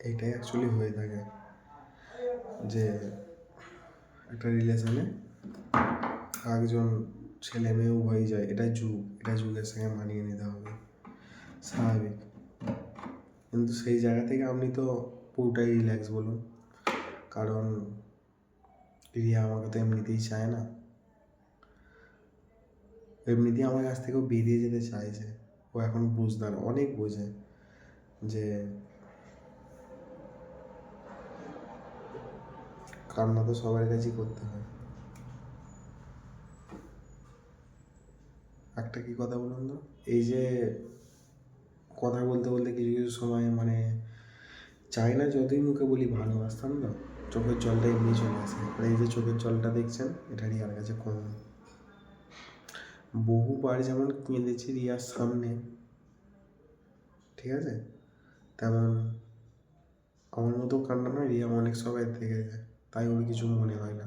এইটাই অ্যাকচুয়ালি হয়ে থাকে যে একটা রিলেশনে একজন ছেলে মেয়ে উভয়ই যায়, এটা যুগের সঙ্গে মানিয়ে নিতে হবে, স্বাভাবিক। কিন্তু সেই জায়গা থেকে আপনি তো পুরোটাই রিল্যাক্স বলুন, কারণ রিয়া আমাকে তো এমনিতেই চায় না, এমনিতেই আমার কাছ থেকেও বেরিয়ে যেতে চাইছে। ও এখন বুঝদার, অনেক বোঝে যে কান্না তো সবার কাছেই করতে হয়। একটা কি কথা বলুন তো, এই যে কথা বলতে বলতে কিছু কিছু সময় মানে চাই না যতই মুখে বলি ভালোবাসতাম না, চোখের জলটা এমনি চলে আসে। আর এই যে চোখের জলটা দেখছেন, এটা রিয়ার কাছে কম। বহুবার যেমন কেঁদেছি রিয়ার সামনে, ঠিক আছে, তেমন আমার মতো কান্না না রিয়া অনেক সবাই দেখেছে, তাই ওর কিছু মনে হয় না।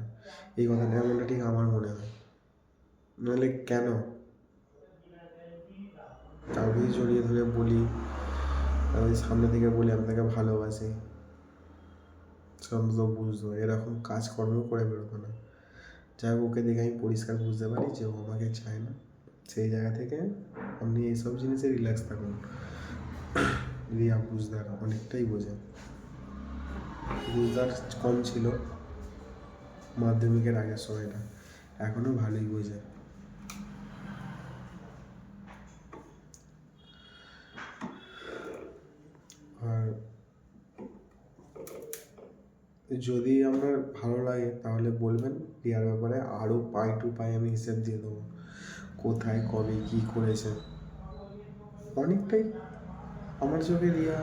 এই কথাটা এমনটা ঠিক আমার মনে হয়, নাহলে কেন কাউকে জড়িয়ে ধরে বলি, আমি সামনে থেকে বলি আমি তাকে ভালোবাসি, সে অন্তত বুঝতো, এরকম কাজকর্ম করে বেরোতো না। যাই হোক, ওকে দেখে আমি পরিষ্কার বুঝতে পারি যে ও আমাকে চায় না। সেই জায়গা থেকে আপনি এইসব জিনিসে রিল্যাক্স থাকুন। রিয়া বুঝদার, অনেকটাই বোঝে। বুঝদার কম ছিল মাধ্যমিকের আগের সময়টা, এখনও ভালোই বোঝে। আর যদি আপনার ভালো লাগে তাহলে বলবেন, রিয়ার ব্যাপারে আরও পাই টু পাই আমি হিসেব দিয়ে দেবো, কোথায় কবে কী করেছে। অনেকটাই আমার চোখে রিয়া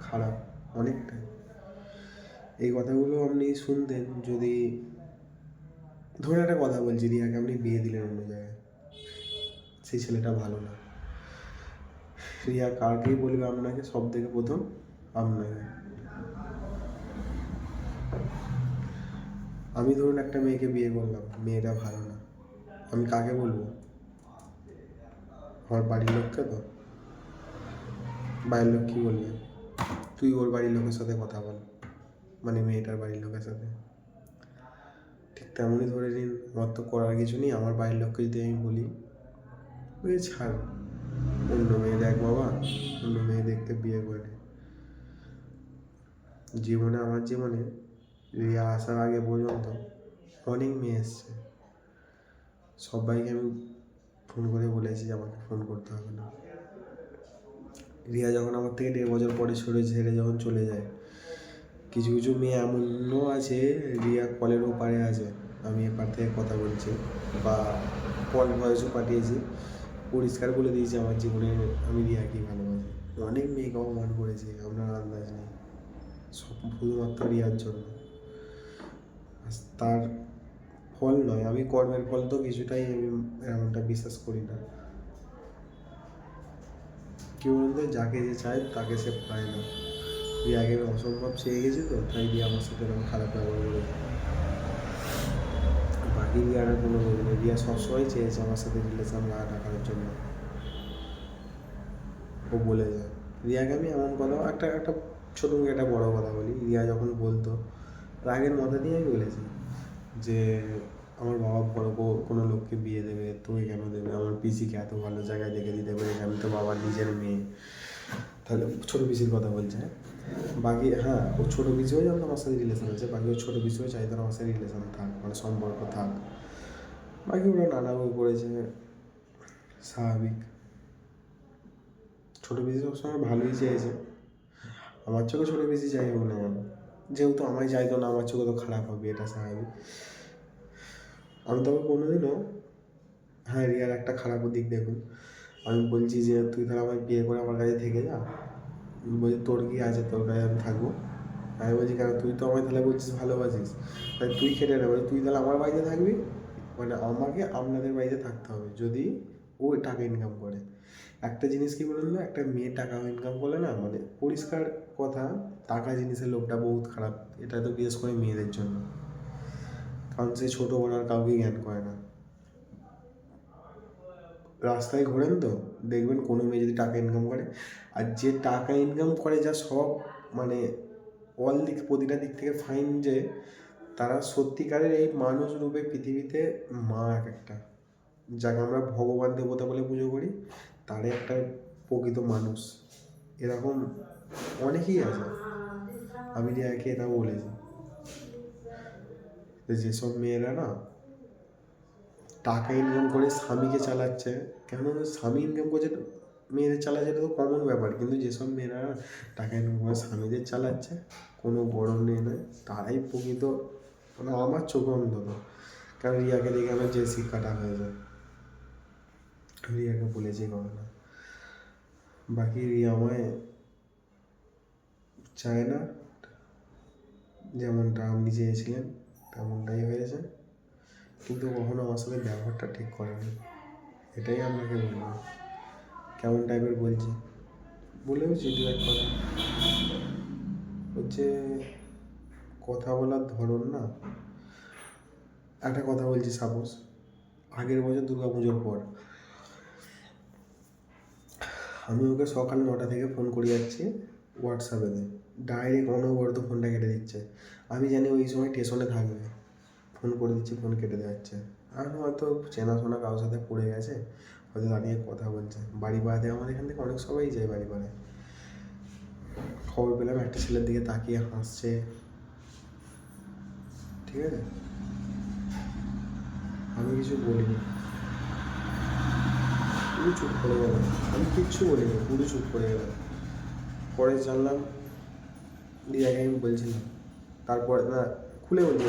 খারাপ, অনেকটাই। এই কথাগুলো আপনি শুনতেন যদি, ধরে একটা কথা বলছি, রিয়াকে আপনি বিয়ে দিলেন অন্য জায়গায়, সেই ছেলেটা ভালো না, রিয়া কাকেই বলবে আপনাকে সব থেকে প্রথম? আপনাকে। আমি ধরুন একটা মেয়েকে বিয়ে করলাম, মেয়েটা ভালো না, আমি কাকে বলবো? আমার বাড়ির লোককে তো। বাড়ির লোক কী বলবে? তুই ওর বাড়ির লোকের সাথে কথা বল, মানে মেয়েটার বাড়ির লোকের সাথে। ঠিক তেমনই ধরে নিন, আমার তো করার কিছু নেই, আমার বাড়ির লোককে যদি আমি বলি ওই ছাড়, অন্য মেয়ে দেখ বাবা, অন্য মেয়ে দেখতে বিয়ে করে নে। জীবনে, আমার জীবনে রিয়া আসার আগে পর্যন্ত অনেক মেয়ে এসছে, সবাইকে আমি ফোন করে বলেছি যে আমাকে ফোন করতে হবে না। রিয়া যখন আমার থেকে 1.5 বছর পরে ছেড়ে যখন চলে যায়, কিছু কিছু মেয়ে এমনও আছে, রিয়া কলের ওপারে আছে, আমি এপার থেকে কথা বলছি, বা কল ভয়েসও পাঠিয়েছি, পরিষ্কার বলে দিয়েছি আমার জীবনে আমি রিয়াকেই ভালোবাসি। অনেক মেয়েকে অপমান করেছি, আপনার আন্দাজ নেই, সব শুধুমাত্র রিয়ার জন্য। তার ফল নয়, আমি কর্মের ফল তো কিছুটাই আমি এমনটা বিশ্বাস করি না। কি বলুন তো, যাকে যে চায় তাকে সে পায় না। রিয়াকে আমি অসম্ভব চেয়ে গেছি তো, তাই রিয়া আমার সাথে এরকম খারাপ ব্যবহার করেছে। বাকি রিয়ার কোনো রোগ নেই, রিয়া সবসময় চেয়েছে আমার সাথে রিলেশন না রাখার জন্য, ও বলে যায়। রিয়াকে আমি এমন কথা, একটা একটা ছোটো মুখে একটা বড়ো কথা বলি, রিয়া যখন বলতো, রাগের মাথা দিয়ে আমি বলেছি যে আমার বাবা বড় কোনো লোককে বিয়ে দেবে, তোকে কেন দেবে, আমার পিসিকে এত ভালো জায়গায় দেখে দিতে পেরেছে, আমি তো বাবার নিজের মেয়ে। তাহলে ছোটো পিসির কথা বলছে, হ্যাঁ। বাকি হ্যাঁ, ও ছোটো পিসিও জানতো আমার সাথে রিলেশন আছে, বাকি ও ছোটো পিসিও চাইতো না আমার সাথে রিলেশন থাক, মানে সম্পর্ক থাক। বাকি ওরা নানাভাবে করেছে, স্বাভাবিক। ছোটো পিসি সবসময় ভালোই চেয়েছে, আমার চোখে ছোটো পিসি চাই হোক না কেন, যেহেতু আমায় চাইতো না, আমার চোখে তো খারাপ হবে, এটা স্বাভাবিক। আমি তবে কোনোদিনও, হ্যাঁ রিয়ার একটা খারাপও দিক দেখুন, আমি বলছি যে তুই তাহলে আমায় বিয়ে করে আমার কাছে থেকে যা, বলছি তোর কি আছে, তোর কাছে আমি থাকবো। আমি বলছি কেন, তুই তো আমায় তাহলে বলছিস ভালোবাসিস, তাই তুই খেটে না, বলছি তুই তাহলে আমার বাড়িতে থাকবি, মানে আমাকে আপনাদের বাড়িতে থাকতে হবে যদি ও টাকা ইনকাম করে। একটা জিনিস কি বলুন না, একটা মেয়ে টাকা ইনকাম করলে না, মানে পরিষ্কার কথা, টাকা জিনিসের লোভটা বহুত খারাপ, এটা তো বিশেষ করে মেয়েদের জন্য, কারণ সে ছোটো বড় আর কাউকে জ্ঞান করে না। রাস্তায় ঘোরেন তো দেখবেন কোনো মেয়ে যদি টাকা ইনকাম করে, আর যে টাকা ইনকাম করে যা সব মানে প্রতিটা দিক থেকে ফাইন, যে তারা সত্যিকারের এই মানুষ রূপে পৃথিবীতে মা এক একটা, যাকে আমরা ভগবান দেবতা বলে পুজো করি, তারই একটা প্রকৃত মানুষ। এরকম অনেকেই আছে। আমি রিয়াকে এটাও বলেছি যেসব মেয়েরা না টাকা ইনকাম করে স্বামীকে চালাচ্ছে, কেন স্বামী ইনকাম করছে মেয়েদের চালাচ্ছে, এটা তো কমন ব্যাপার, কিন্তু যেসব মেয়েরা টাকা ইনকাম করে স্বামীদের চালাচ্ছে কোনো বড় মেয়ে নয়, তারাই প্রকৃত মানে আমার চোখে অন্তত। কারণ রিয়াকে দেখে আমার যে শিক্ষাটা হয়েছে, রিয়াকে বলেছি কথাটা। বাকি রিয়া আমায় চায় না, যেমনটা আপনি চেয়েছিলেন তেমনটাই হয়েছে, কিন্তু কখনো আমার সাথে ব্যবহারটা ঠিক করেনি, এটাই আপনাকে বলবো। কেমন টাইপের বলছি বলেওছি দু এক কথা, হচ্ছে কথা বলার ধরন না। একটা কথা বলছি, সাপোজ আগের বছর দুর্গা পুজোর পর আমি ওকে সকাল 9টা থেকে ফোন করে যাচ্ছি হোয়াটসঅ্যাপে, ডাইরেক্ট অনবরত ফোনটা কেটে দিচ্ছে। আমি জানি ওই সময় স্টেশনে থাকবে, ফোন করে দিচ্ছি, ফোন কেটে যাচ্ছে। আর হয়তো চেনাশোনা কারোর সাথে পড়ে গেছে, হয়তো দাঁড়িয়ে কথা বলছে। বাড়ি পাড়াতে আমাদের এখান থেকে অনেক সবাই যায় বাড়ি পাড়ায়। খবর পেলাম একটা ছেলের দিকে তাকিয়ে হাসছে, ঠিক আছে, আমি কিছু বলিনি, পুরো চুপ করে গেলাম। আমি কিচ্ছু বলিনি, পুরো চুপ করে গেলাম। পরে জানলাম রিয়াকে আমি বলছিলাম, তারপর না খুলে বলছি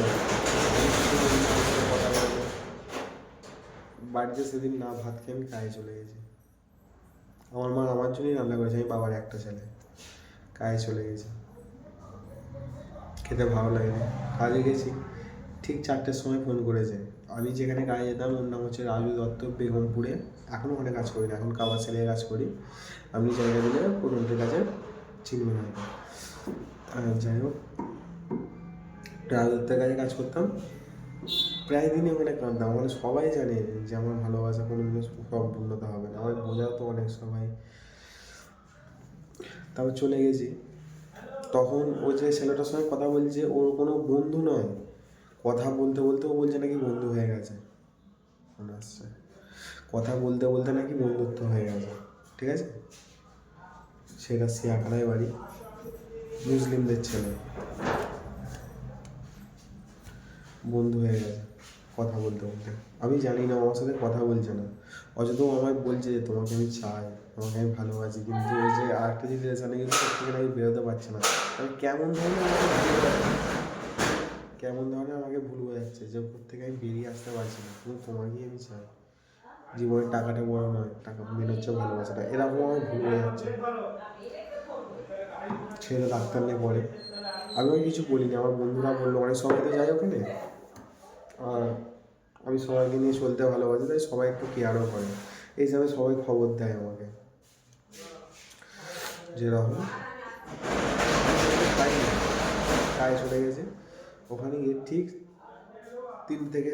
কথা বলবো। বাড়িতে সেদিন না ভাত খেয়ে আমি কাজে চলে গেছি। আমার মা আমার জন্যই রান্না করেছে, আমি বাবার একটা ছেলে, কাজে চলে গেছি, খেতে ভালো লাগেনি। কাজে গেছি, ঠিক 4টের সময় ফোন করেছে। আমি যেখানে কাজে যেতাম ওর নাম হচ্ছে রাজু দত্ত, বেগমপুরে। এখনও ওখানে কাজ করি না, এখন কাবার সেলের কাজ করি। আপনি জায়গা দিলে পুরোদের কাছে চিনবেন হয়তো। যাই হোক, রাজু দত্তের কাছে কাজ করতাম, প্রায় দিনই ওখানে কাঁদতাম। মানে সবাই জানে যে আমার ভালোবাসা কোনোদিনও সম্পূর্ণতা হবে না, আমার বোঝাও তো অনেক সময়। তারপর চলে গেছি, তখন ও যে ছেলেটার সঙ্গে কথা বলছে ওর কোনো বন্ধু নয়, কথা বলতে বলতে ও বলছে নাকি বন্ধু হয়ে গেছে। মনে আসছে, কথা বলতে বলতে নাকি বন্ধুত্ব হয়ে গেছে, ঠিক আছে। সেটা শিয়াখানায় বাড়ি, মুসলিমদের ছেলে, বন্ধু হয়ে গেছে কথা বলতে বলতে। আমি জানি না আমার সাথে কথা বলছে না, অযথা আমায় বলছে যে তোমাকে আমি চাই, তোমাকে আমি ভালোবাসি, কিন্তু ওই যে আরেকটা যে রিলেশনে কিন্তু সব থেকে আমি বেরোতে পারছি না। আমি কেমন ধরনের আমাকে ভুল বোঝাচ্ছে যে ওর থেকে আমি বেরিয়ে আসতে পারছি না, কিন্তু তোমাকেই আমি চাই। জীবনের টাকাটা বড় নয়, টাকা মেন হচ্ছে ভালোবাসাটা, এরকম আমার ভুল বোঝাচ্ছে। ছেলে ডাক্তার নিয়ে পড়ে, আমি কিছু বলিনি, আমার বন্ধুরা বললো, অনেক সবাই তো যাই ওখানে, আর আমি সবাইকে নিয়ে চলতে ভালোবাসি, তাই সবাই একটু কেয়ারও করে, এই হিসাবে সবাই খবর দেয় আমাকে। যেরকম তাই কাজে চলে গেছে, ওখানে গিয়ে ঠিক 3 থেকে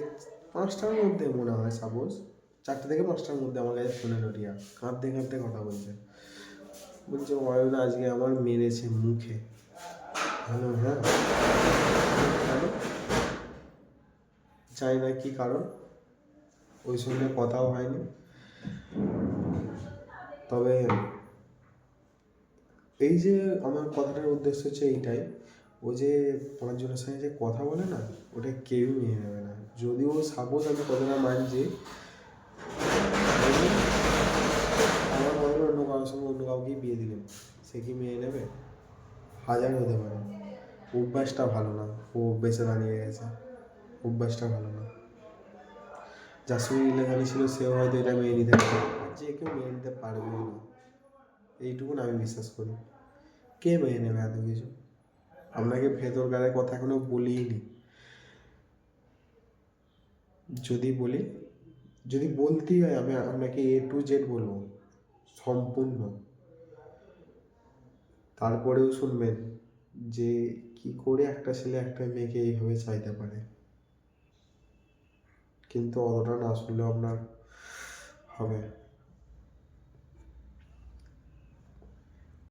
5টার মধ্যে মনে হয়, সাপোজ 4টে থেকে 5টার মধ্যে আমার কাছে ফোনে নটিয়া কাঁদতে কাঁদতে কথা বলছে। বলছে অয়ন আজকে আমার মেরেছে মুখে। হ্যালো, হ্যাঁ, কেন জানি না কী কারণ, ওই সঙ্গে কথাও হয়নি। তবে এই যে আমার কথাটার উদ্দেশ্য হচ্ছে এইটাই, ও যে 5জনের সঙ্গে যে কথা বলে না, ওটা কেউই মেনে নেবে না। যদিও সাপোজ আমি কতটা মানছি, আমার বদলে অন্য কারোর সঙ্গে অন্য কাউকেই বিয়ে দিলেন, সে কি মেনে নেবে? হাজার হতে পারে, অভ্যাসটা ভালো না, ও অভ্যাসে দাঁড়িয়ে গেছে, অভ্যাসটা ভালো না। যার সঙ্গে রিলেশনে ছিল সেও হয়তো এটা মেনে নিতে পারে, যে কেউ মেনে নিতে পারবেও না, এইটুকুন আমি বিশ্বাস করি। কে মেনে নেবে এত কিছু? আপনাকে ভেতরকারের কথা এখনো বলিনি। যদি বলি, যদি বলতেই হয় আমি আপনাকে A to Z বলবো সম্পূর্ণ, তারপরেও শুনবেন যে কি করে একটা ছেলে একটা মেয়েকে এইভাবে চাইতে পারে। কিন্তু অতটা না শুনলেও আপনার হবে।